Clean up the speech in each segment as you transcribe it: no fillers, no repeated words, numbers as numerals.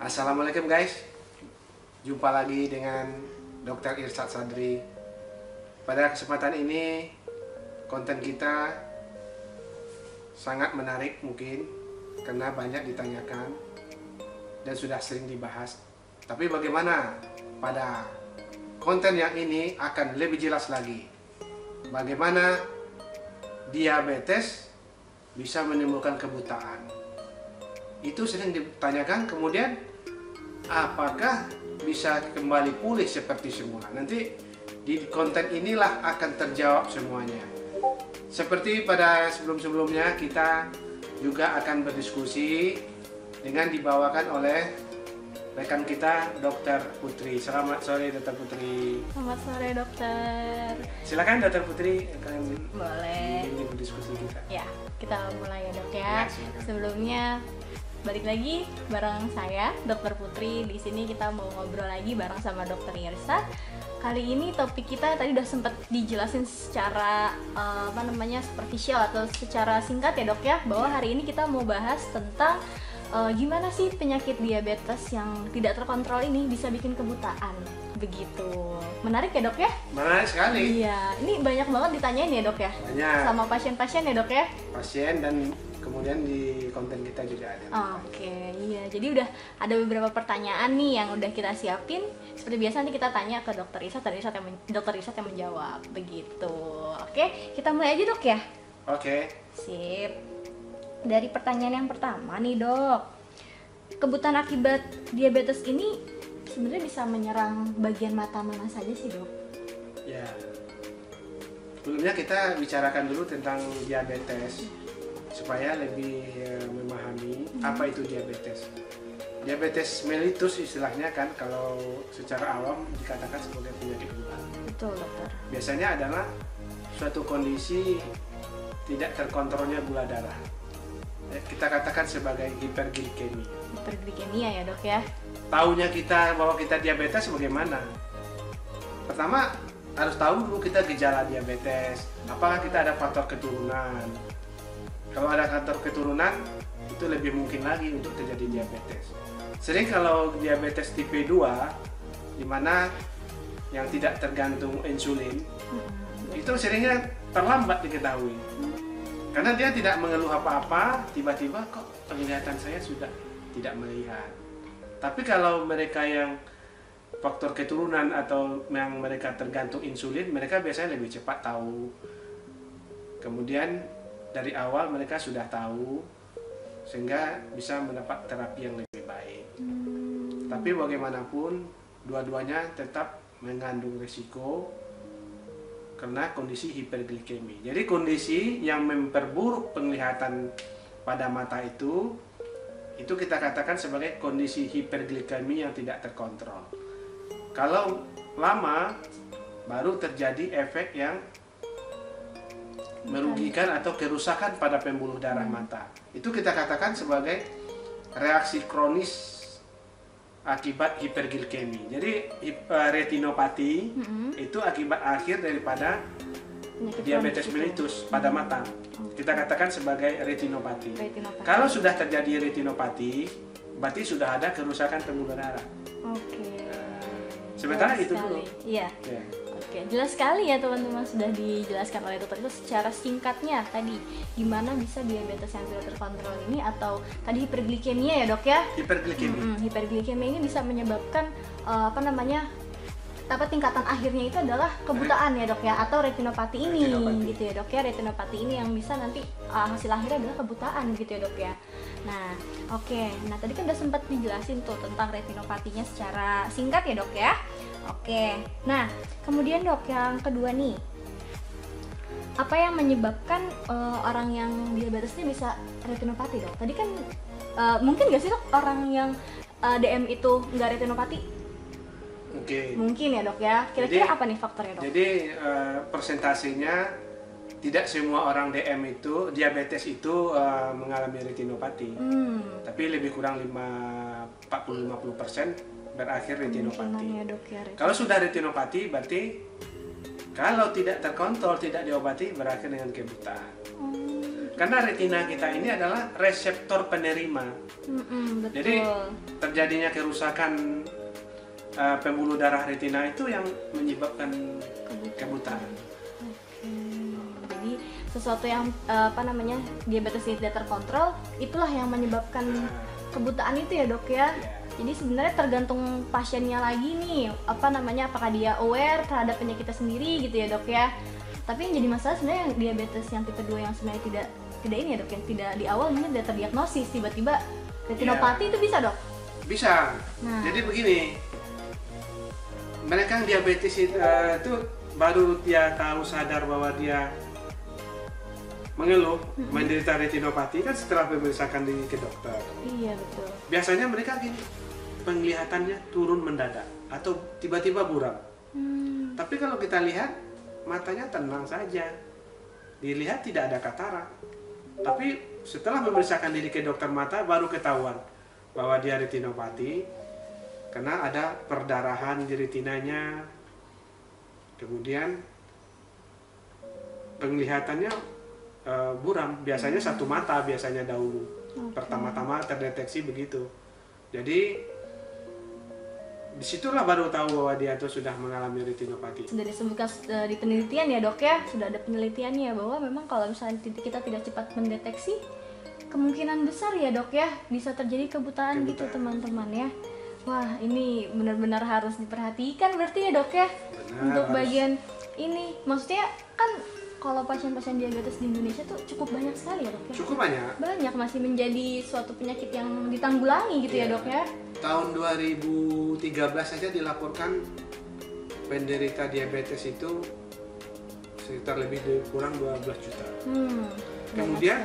Assalamualaikum guys, jumpa lagi dengan Dr. Irsyad Sadri. Pada kesempatan ini konten kita sangat menarik mungkin karena banyak ditanyakan dan sudah sering dibahas. Tapi bagaimana pada konten yang ini akan lebih jelas lagi bagaimana diabetes bisa menimbulkan kebutaan. Itu sering ditanyakan, kemudian apakah bisa kembali pulih seperti semula? Nanti di konten inilah akan terjawab semuanya. Seperti pada sebelum-sebelumnya, kita juga akan berdiskusi dengan dibawakan oleh rekan kita Dr. Putri. Selamat sore Dr. Putri. Selamat sore dokter. Silakan Dr. Putri akan Boleh. berdiskusi kita. Ya, kita mulai ya dok ya. Ya, silakan. Sebelumnya balik lagi bareng saya Dr. Putri. Di sini kita mau ngobrol lagi bareng sama Dr. Irsyad. Kali ini topik kita tadi udah sempat dijelasin secara superficial atau secara singkat ya dok ya, bahwa hari ini kita mau bahas tentang gimana sih penyakit diabetes yang tidak terkontrol ini bisa bikin kebutaan. Begitu. Menarik ya dok ya? Menarik sekali. Iya, ini banyak banget ditanyain ya dok ya? Banyak. Sama pasien-pasien ya dok ya? Pasien dan kemudian di konten kita juga ada. Oke, iya. Jadi udah ada beberapa pertanyaan nih yang udah kita siapin. Seperti biasa nanti kita tanya ke dokter Irsyad, dokter Irsyad yang menjawab. Begitu. Oke, kita mulai aja dok ya? Oke. Sip. Dari pertanyaan yang pertama nih dok, kebutaan akibat diabetes ini sebenarnya bisa menyerang bagian mata mana saja sih dok? Ya. Sebelumnya kita bicarakan dulu tentang diabetes supaya lebih memahami apa itu diabetes. Diabetes mellitus istilahnya kan kalau secara awam dikatakan sebagai penyakit gula. Betul dokter. Biasanya adalah suatu kondisi tidak terkontrolnya gula darah. Kita katakan sebagai hiperglikemi. Hiperglikemia ya dok ya? Taunya kita bahwa kita diabetes bagaimana? Pertama harus tahu dulu kita gejala diabetes. Apakah kita ada faktor keturunan? Kalau ada faktor keturunan itu lebih mungkin lagi untuk terjadi diabetes. Sering kalau diabetes tipe 2 di mana yang tidak tergantung insulin itu seringnya terlambat diketahui. Karena dia tidak mengeluh apa-apa, tiba-tiba kok penglihatan saya sudah tidak melihat. Tapi kalau mereka yang faktor keturunan atau yang mereka tergantung insulin, mereka biasanya lebih cepat tahu. Kemudian dari awal mereka sudah tahu, sehingga bisa mendapat terapi yang lebih baik. Tapi bagaimanapun, dua-duanya tetap mengandung risiko karena kondisi hiperglikemi. Jadi kondisi yang memperburuk penglihatan pada mata itu kita katakan sebagai kondisi hiperglikemi yang tidak terkontrol. Kalau lama baru terjadi efek yang merugikan atau kerusakan pada pembuluh darah mata. Itu kita katakan sebagai reaksi kronis akibat hiperglikemi. Jadi retinopati itu akibat akhir daripada diabetes mellitus pada mata. Kita katakan sebagai retinopati. Kalau sudah terjadi retinopati, berarti sudah ada kerusakan pembuluh darah. Oke. Sementara Jelas itu sekali. dulu. Iya. Ya. Oke, jelas sekali ya teman-teman, sudah dijelaskan oleh dokter itu secara singkatnya tadi gimana bisa diabetes yang tidak terkontrol ini atau tadi hiperglikemia ya dok ya? Hiperglikemi. Hiperglikemia ini bisa menyebabkan tingkatan akhirnya itu adalah kebutaan ya dok ya, atau retinopati ini gitu ya dok ya. Retinopati ini yang bisa nanti hasil akhirnya adalah kebutaan gitu ya dok ya. Nah oke, nah tadi kan udah sempat dijelasin tuh tentang retinopatinya secara singkat ya dok ya. Oke, nah kemudian dok yang kedua nih, apa yang menyebabkan orang yang diabetes ini bisa retinopati dok? Tadi kan mungkin gak sih dok orang yang DM itu nggak retinopati? Oke. Mungkin ya dok ya. Kira-kira apa nih faktornya dok? Jadi persentasenya tidak semua orang DM itu diabetes itu mengalami retinopati. Tapi lebih kurang 40-50% berakhir retinopati. Ya, dok, ya, Kalau sudah retinopati berarti kalau tidak terkontrol, tidak diobati berakhir dengan kebutaan. Karena retina kita ini adalah reseptor penerima. Betul. Jadi terjadinya kerusakan pembuluh darah retina itu yang menyebabkan kebutaan. Jadi sesuatu yang diabetes ini tidak terkontrol, itulah yang menyebabkan kebutaan itu ya dok ya. Jadi sebenarnya tergantung pasiennya lagi nih, apakah dia aware terhadap penyakitnya sendiri gitu ya dok ya. Tapi yang jadi masalah sebenarnya yang diabetes yang tipe 2 yang sebenarnya tidak ini ya dok, yang tidak di awal ini tidak terdiagnosis, tiba-tiba retinopati itu bisa dok? Bisa. Jadi begini, mereka yang diabetes itu baru dia tahu sadar bahwa dia mengeluh menderita retinopati kan setelah pemeriksaan ke dokter. Iya betul. Biasanya mereka gini, penglihatannya turun mendadak atau tiba-tiba buram. Tapi kalau kita lihat matanya tenang saja, dilihat tidak ada katarak. Tapi setelah memeriksakan diri ke dokter mata baru ketahuan bahwa dia retinopati karena ada perdarahan di retinanya, kemudian penglihatannya buram, biasanya satu mata biasanya dahulu. Pertama-tama terdeteksi begitu. Jadi disitulah baru tahu bahwa dia itu sudah mengalami retinopati. Sudah disebutkan di penelitian ya dok ya, sudah ada penelitiannya bahwa memang kalau misalnya kita tidak cepat mendeteksi, kemungkinan besar ya dok ya bisa terjadi kebutaan. Gitu teman-teman ya. Wah ini benar-benar harus diperhatikan berarti ya dok ya. Untuk bagian ini, maksudnya kan kalau pasien-pasien diabetes di Indonesia tuh cukup banyak sekali ya dok ya? Cukup banyak. Banyak, masih menjadi suatu penyakit yang ditanggulangi gitu ya dok ya? Tahun 2013 saja dilaporkan penderita diabetes itu sekitar kurang 12 juta. Kemudian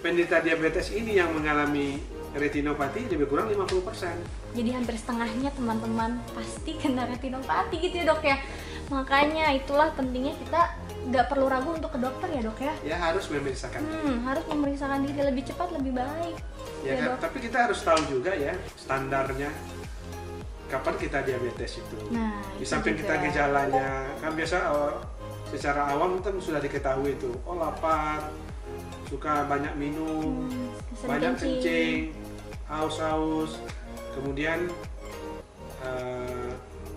penderita diabetes ini yang mengalami retinopati lebih kurang 50%. Jadi hampir setengahnya teman-teman pasti kena retinopati gitu ya dok ya? Makanya itulah pentingnya kita nggak perlu ragu untuk ke dokter ya dok ya? Ya harus memeriksakan diri. Harus memeriksakan diri lebih cepat lebih baik. Ya kan? Tapi kita harus tahu juga ya standarnya kapan kita diabetes itu. Nah, di samping kita gejalanya kan biasa secara awam kan sudah diketahui itu. Oh lapar, suka banyak minum, banyak kencing, haus-haus, kemudian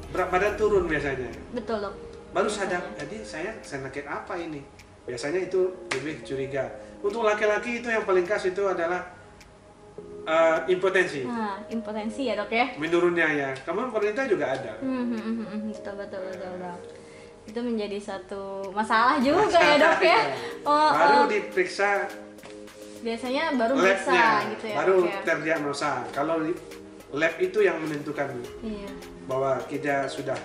berat badan turun biasanya. Betul dok. Baru sadar, jadi saya sakit apa ini? Biasanya itu lebih curiga. Untuk laki-laki itu yang paling khas itu adalah impotensi. Nah, impotensi ya dok ya? Menurunnya ya. Kamu pemerintah juga ada. Betul. Itu menjadi satu masalah juga ya dok ya? Baru diperiksa. Biasanya baru periksa gitu ya. Baru terdiagnosa. Kalau lab itu yang menentukan bahwa kita sudah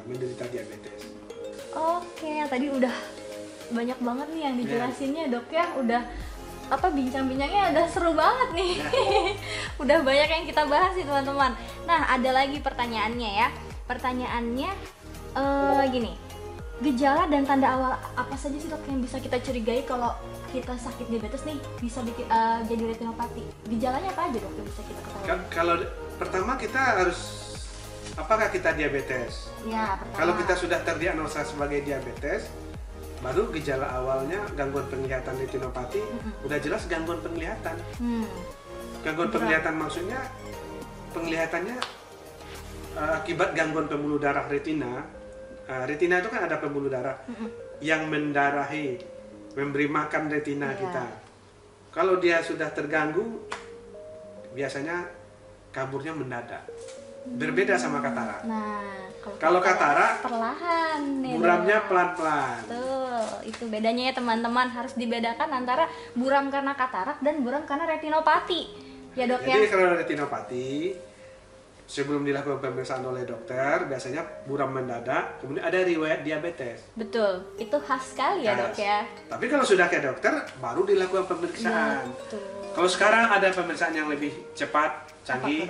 menderita diabetes. Oke, tadi udah banyak banget nih yang dijelasinnya dok ya, udah bincang-bincangnya udah seru banget nih. Udah banyak yang kita bahas nih teman-teman. Nah ada lagi pertanyaannya ya. Pertanyaannya gini, gejala dan tanda awal apa saja sih dok yang bisa kita curigai kalau kita sakit diabetes nih bisa bikin jadi retinopati? Gejalanya apa aja dok yang bisa kita ketahui? Kalau pertama kita harus apakah kita diabetes? Ya, pertama. Kalau kita sudah terdiagnosa sebagai diabetes, baru gejala awalnya gangguan penglihatan retinopati, udah jelas gangguan penglihatan. Gangguan penglihatan maksudnya penglihatannya akibat gangguan pembuluh darah retina. Retina itu kan ada pembuluh darah yang mendarahi, memberi makan retina kita. Kalau dia sudah terganggu, biasanya kaburnya mendadak. Berbeda sama katarak. Nah, kalau katarak perlahan, buramnya pelan-pelan. Betul, itu bedanya ya teman-teman, harus dibedakan antara buram karena katarak dan buram karena retinopati. Ya dok ya. Jadi kalau retinopati sebelum dilakukan pemeriksaan oleh dokter, biasanya buram mendadak, kemudian ada riwayat diabetes. Betul, itu khas sekali ya dok ya. Tapi kalau sudah ke dokter, baru dilakukan pemeriksaan. Betul. Kalau sekarang ada pemeriksaan yang lebih cepat, canggih.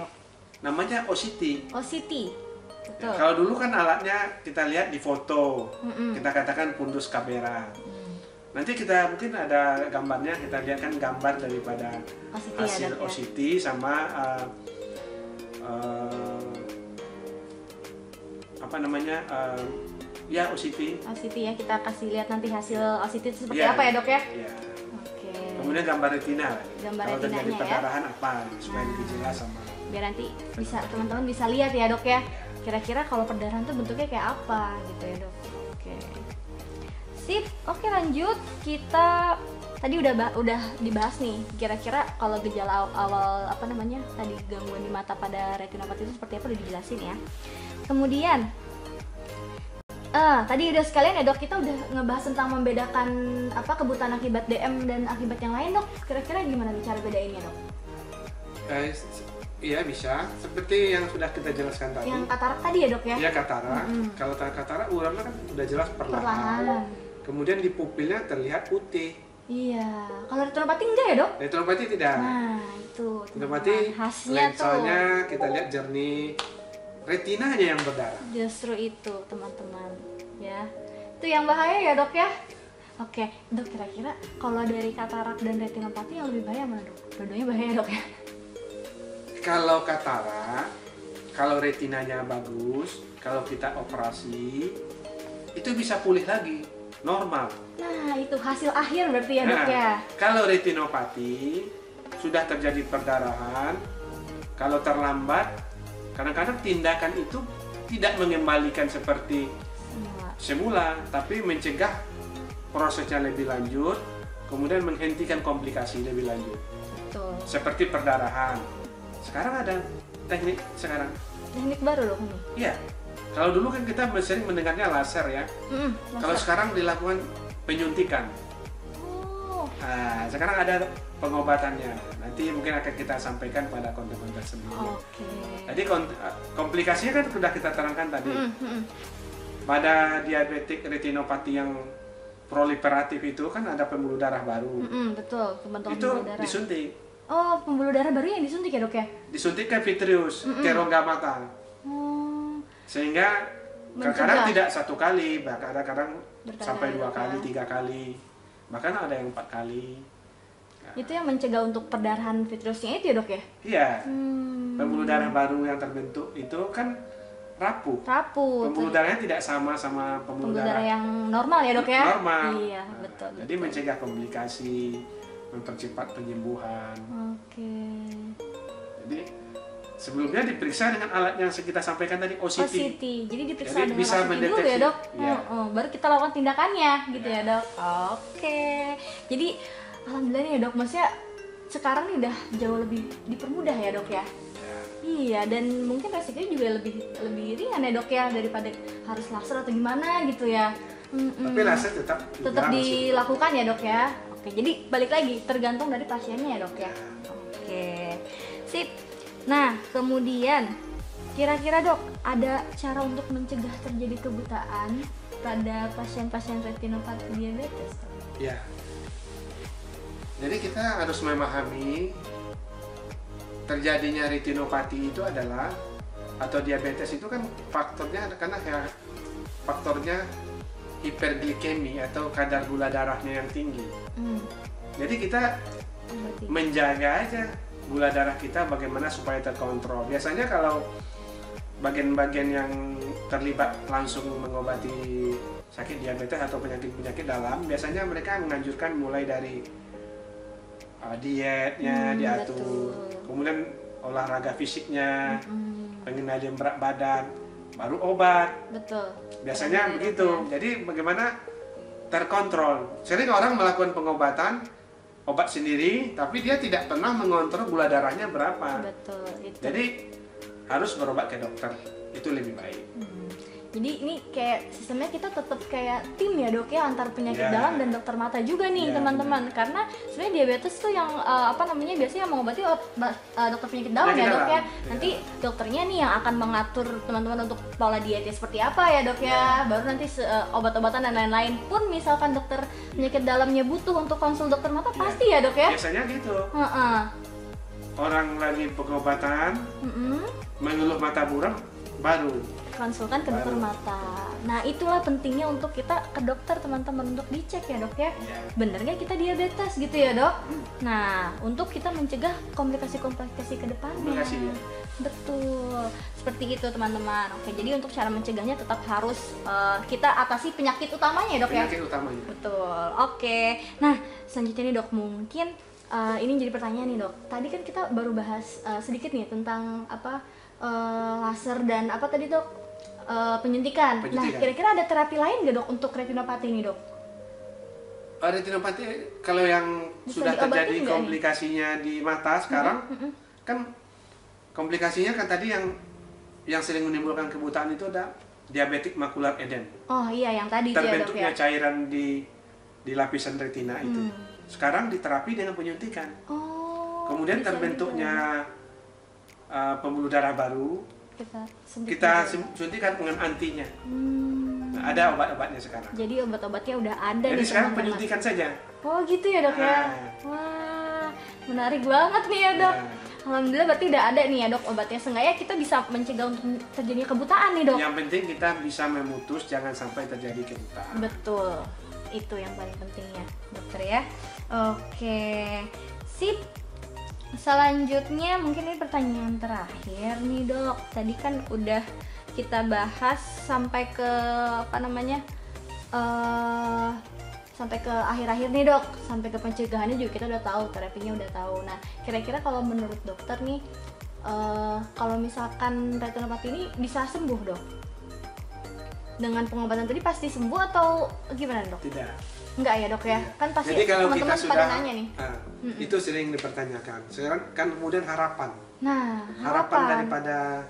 Namanya OCT. OCT. Betul. Kalau dulu kan alatnya kita lihat di foto, kita katakan fundus kamera. Nanti kita mungkin ada gambarnya, kita lihat kan gambar daripada OCT hasil OCT sama OCT ya, kita kasih lihat nanti hasil OCT seperti apa ya dok ya? Kemudian gambar retina. Gambar Kalau terjadi retinanya ya. perdarahan apa, supaya lebih jelas sama. Biar nanti bisa teman-teman bisa lihat ya dok ya. Kira-kira kalau perdarahan tuh bentuknya kayak apa gitu ya dok. Oke. Sip. Oke lanjut. Kita tadi udah dibahas nih. Kira-kira kalau gejala awal apa namanya tadi gangguan di mata pada retinopati itu seperti apa udah dijelasin ya. Kemudian tadi udah sekalian ya dok, kita udah ngebahas tentang membedakan apa kebutaan akibat DM dan akibat yang lain dok. Kira-kira gimana nih cara bedainnya dok? Iya bisa, seperti yang sudah kita jelaskan tadi. Yang katarak tadi ya dok ya? Iya katarak. Kalau katarak uramnya kan udah jelas perlahan. Kemudian di pupilnya terlihat putih. Iya. Kalau retinopati enggak ya dok? Retinopati tidak. Nah itu. Retinopati khasnya lensanya kita lihat jernih. Retinanya yang berdarah. Justru itu teman-teman ya. Itu yang bahaya ya dok ya. Oke dok, kira-kira kalau dari katarak dan retinopati yang lebih bahaya mana dok? Dua-duanya bahaya dok ya? Kalau katarak, kalau retinanya bagus, kalau kita operasi itu bisa pulih lagi, normal. Nah itu hasil akhir berarti ya dok ya. Kalau retinopati sudah terjadi perdarahan, kalau terlambat, kadang-kadang tindakan itu tidak mengembalikan seperti semula, tapi mencegah prosesnya lebih lanjut, kemudian menghentikan komplikasi lebih lanjut. Betul. Seperti perdarahan. Sekarang ada teknik Teknik baru dong ini? Iya. Kalau dulu kan kita sering mendengarnya laser ya. Kalau sekarang dilakukan penyuntikan. Oh. Nah, sekarang ada pengobatannya. Nanti mungkin akan kita sampaikan pada konten-konten sebelumnya. Oke. Jadi komplikasinya kan sudah kita terangkan tadi. Pada diabetik retinopati yang proliferatif itu kan ada pembuluh darah baru. Betul, pembentukan itu pembuluh darah. disuntik. Oh, pembuluh darah baru yang disuntik ya dok ya? Disuntik ke vitreous, ke rongga mata. Sehingga kadang-kadang tidak satu kali, bahkan kadang-kadang sampai 2 kali, 3 kali, bahkan ada yang 4 kali. Nah, itu yang mencegah untuk perdarahan vitreousnya itu ya dok ya? Iya. Pembuluh darah baru yang terbentuk itu kan rapuh. Pembuluh darahnya tidak sama pembuluh darah yang normal ya dok ya? Normal. Iya, betul. Jadi mencegah komplikasi, mempercepat penyembuhan. Oke. Jadi sebelumnya diperiksa dengan alat yang kita sampaikan tadi, OCT. Jadi diperiksa Jadi dengan bisa OCT dulu ya dok? Ya. Baru kita lakukan tindakannya gitu ya dok? Oke. Jadi alhamdulillah nih ya dok, maksudnya sekarang nih udah jauh lebih dipermudah ya dok ya? Iya, dan mungkin resikonya juga lebih ringan ya dok ya, daripada harus laser atau gimana gitu ya. Tapi laser tetap dilakukan ya dok ya. Oke, jadi balik lagi tergantung dari pasiennya ya dok ya. Oke, sip. Nah kemudian kira-kira dok, ada cara untuk mencegah terjadi kebutaan pada pasien-pasien retinopati diabetes? Ya. Jadi kita harus memahami terjadinya retinopati itu adalah, atau diabetes itu kan faktornya karena faktornya hiperglikemi atau kadar gula darahnya yang tinggi. Jadi kita menjaga aja gula darah kita bagaimana supaya terkontrol. Biasanya kalau bagian-bagian yang terlibat langsung mengobati sakit diabetes atau penyakit-penyakit dalam, biasanya mereka menganjurkan mulai dari dietnya diatur, kemudian olahraga fisiknya, pengendalian berat badan, baru obat. Betul. Biasanya begitu. Jadi bagaimana terkontrol. Sering orang melakukan pengobatan, obat sendiri, tapi dia tidak pernah mengontrol gula darahnya berapa. Betul. Itu. Jadi harus berobat ke dokter. Itu lebih baik. Jadi ini kayak sistemnya kita tetap kayak tim ya dok ya, antar penyakit dalam dan dokter mata juga nih teman-teman. Karena sebenarnya diabetes tuh yang biasanya mengobati dokter penyakit dalam ya dok ya. Nanti dokternya nih yang akan mengatur teman-teman untuk pola dietnya seperti apa ya dok ya. Baru nanti obat-obatan dan lain-lain pun misalkan dokter penyakit dalamnya butuh untuk konsul dokter mata pasti ya dok ya. Biasanya gitu. Orang lagi pengobatan mengeluh mata buram, baru konsultan ke dokter mata. Nah itulah pentingnya untuk kita ke dokter teman-teman, untuk dicek ya dok ya, bener nggak kita diabetes gitu ya dok. Nah untuk kita mencegah komplikasi-komplikasi ke depannya. Betul, seperti itu teman-teman. Oke, jadi untuk cara mencegahnya tetap harus kita atasi penyakit utamanya ya dok ya. Penyakit utamanya. Betul. Oke. Nah selanjutnya nih dok, mungkin ini jadi pertanyaan nih dok. Tadi kan kita baru bahas sedikit nih tentang laser dan apa tadi dok, penyuntikan. Nah kira-kira ada terapi lain nggak dok untuk retinopati ini dok? Retinopati kalau yang Bisa sudah terjadi nggak komplikasinya di mata sekarang, kan komplikasinya kan tadi yang sering menimbulkan kebutaan itu ada diabetik makular edem. Oh iya, yang tadi ya dok ya. Terbentuknya cairan di lapisan retina itu. Sekarang diterapi dengan penyuntikan. Kemudian terbentuknya pembuluh darah baru, kita suntikan dengan antinya. Nah, ada obat-obatnya sekarang. Jadi obat-obatnya udah ada. Jadi sekarang penyuntikan saja. Oh gitu ya dok ya. Wah, menarik banget nih ya dok. Alhamdulillah berarti udah ada nih ya dok obatnya. Seenggaknya kita bisa mencegah untuk terjadinya kebutaan nih dok. Yang penting kita bisa memutus jangan sampai terjadi kebutaan. Betul, itu yang paling pentingnya dokter ya. Oke, sip. Selanjutnya mungkin ini pertanyaan terakhir nih dok. Tadi kan udah kita bahas sampai ke apa namanya, sampai ke akhir-akhir nih dok, sampai ke pencegahannya juga kita udah tahu, terapinya udah tahu. Nah kira-kira kalau menurut dokter nih, kalau misalkan retinopati ini bisa sembuh dok? Dengan pengobatan tadi pasti sembuh atau gimana dok? Tidak. Enggak ya dok ya? Kan pasti jadi kalau kita teman-teman pada nanya nih. Itu sering dipertanyakan. Sekarang kan kemudian harapan. Nah, harapan daripada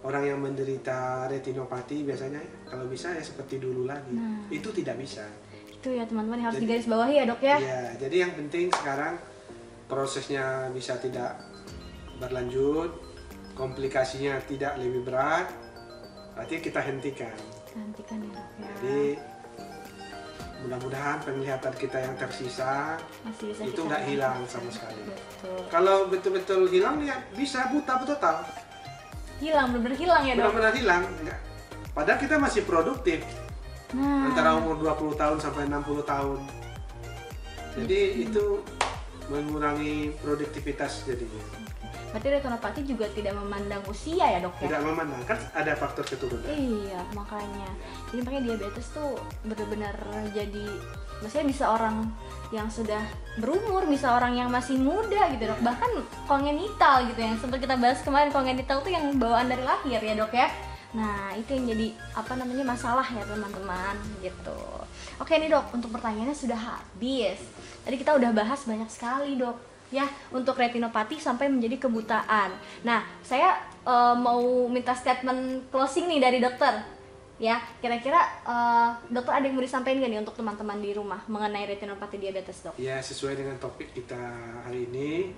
orang yang menderita retinopati biasanya kalau bisa ya seperti dulu lagi. Itu tidak bisa. Itu ya teman-teman yang harus digarisbawahi ya dok ya. Iya, jadi yang penting sekarang prosesnya bisa tidak berlanjut, komplikasinya tidak lebih berat, berarti kita hentikan. Hentikan ya dok ya. Jadi mudah-mudahan penglihatan kita yang tersisa masih bisa itu nggak hilang sama sekali. Betul. Kalau betul-betul hilang ya bisa buta total. Hilang, benar-benar hilang ya dok? Benar-benar hilang. Enggak. Padahal kita masih produktif. Antara umur 20 tahun sampai 60 tahun. Jadi itu mengurangi produktivitas jadinya. Berarti retinopati juga tidak memandang usia ya dok ya? Tidak memandang, kan ada faktor keturunan. Iya, makanya. Jadi makanya diabetes tuh benar-benar jadi, maksudnya bisa orang yang sudah berumur, bisa orang yang masih muda gitu dok. Bahkan kongenital gitu, yang sempat kita bahas kemarin, kongenital tuh yang bawaan dari lahir ya dok ya. Nah itu yang jadi apa namanya masalah ya teman-teman gitu. Oke nih dok, untuk pertanyaannya sudah habis. Tadi kita udah bahas banyak sekali dok ya untuk retinopati sampai menjadi kebutaan. Nah saya mau minta statement closing nih dari dokter ya. Kira-kira dokter ada yang mau disampaikan gak nih untuk teman-teman di rumah mengenai retinopati diabetes dok? Ya sesuai dengan topik kita hari ini,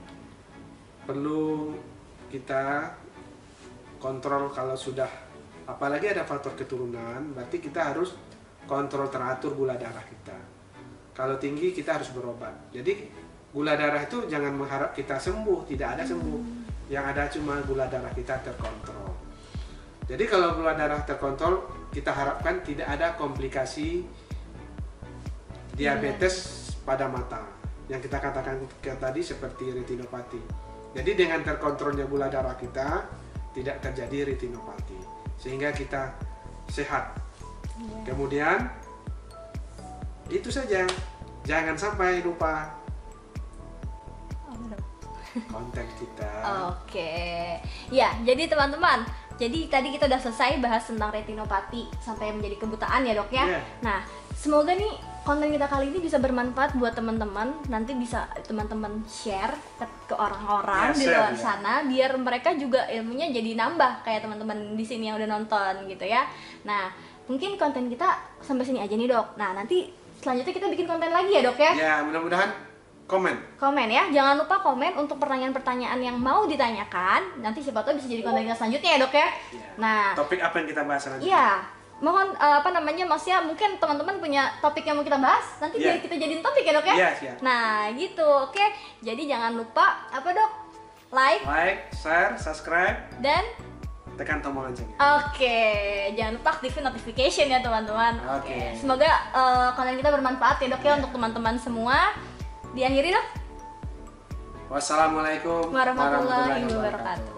perlu kita kontrol kalau sudah, apalagi ada faktor keturunan, berarti kita harus kontrol teratur gula darah kita. Kalau tinggi kita harus berobat. Jadi gula darah itu jangan mengharap kita sembuh, tidak ada sembuh. Yang ada cuma gula darah kita terkontrol. Jadi kalau gula darah terkontrol, kita harapkan tidak ada komplikasi diabetes pada mata. Yang kita katakan tadi seperti retinopati. Jadi dengan terkontrolnya gula darah kita, tidak terjadi retinopati. Sehingga kita sehat. Kemudian, itu saja. Jangan sampai lupa konten kita. Oke. Ya, jadi teman-teman, jadi tadi kita udah selesai bahas tentang retinopati sampai menjadi kebutaan ya dok ya. Nah, semoga nih konten kita kali ini bisa bermanfaat buat teman-teman. Nanti bisa teman-teman share ke orang-orang di luar sana, biar mereka juga ilmunya jadi nambah kayak teman-teman di sini yang udah nonton gitu ya. Nah, mungkin konten kita sampai sini aja nih dok. Nah, nanti selanjutnya kita bikin konten lagi ya dok ya. Ya, mudah-mudahan komen ya, jangan lupa komen untuk pertanyaan-pertanyaan yang mau ditanyakan. Nanti siapa tahu bisa jadi konten kita selanjutnya ya dok ya. Nah, topik apa yang kita bahas selanjutnya? Iya, mohon apa namanya, maksudnya mungkin teman-teman punya topik yang mau kita bahas, nanti biar kita jadiin topik ya dok ya. Nah gitu, oke. Jadi jangan lupa apa dok? Like, share, subscribe, dan tekan tombol loncengnya. Oke, jangan lupa aktifin notification ya teman-teman. Oke. Semoga konten kita bermanfaat ya dok ya untuk teman-teman semua. Diakhiri dok. Wassalamualaikum Warahmatullahi wabarakatuh.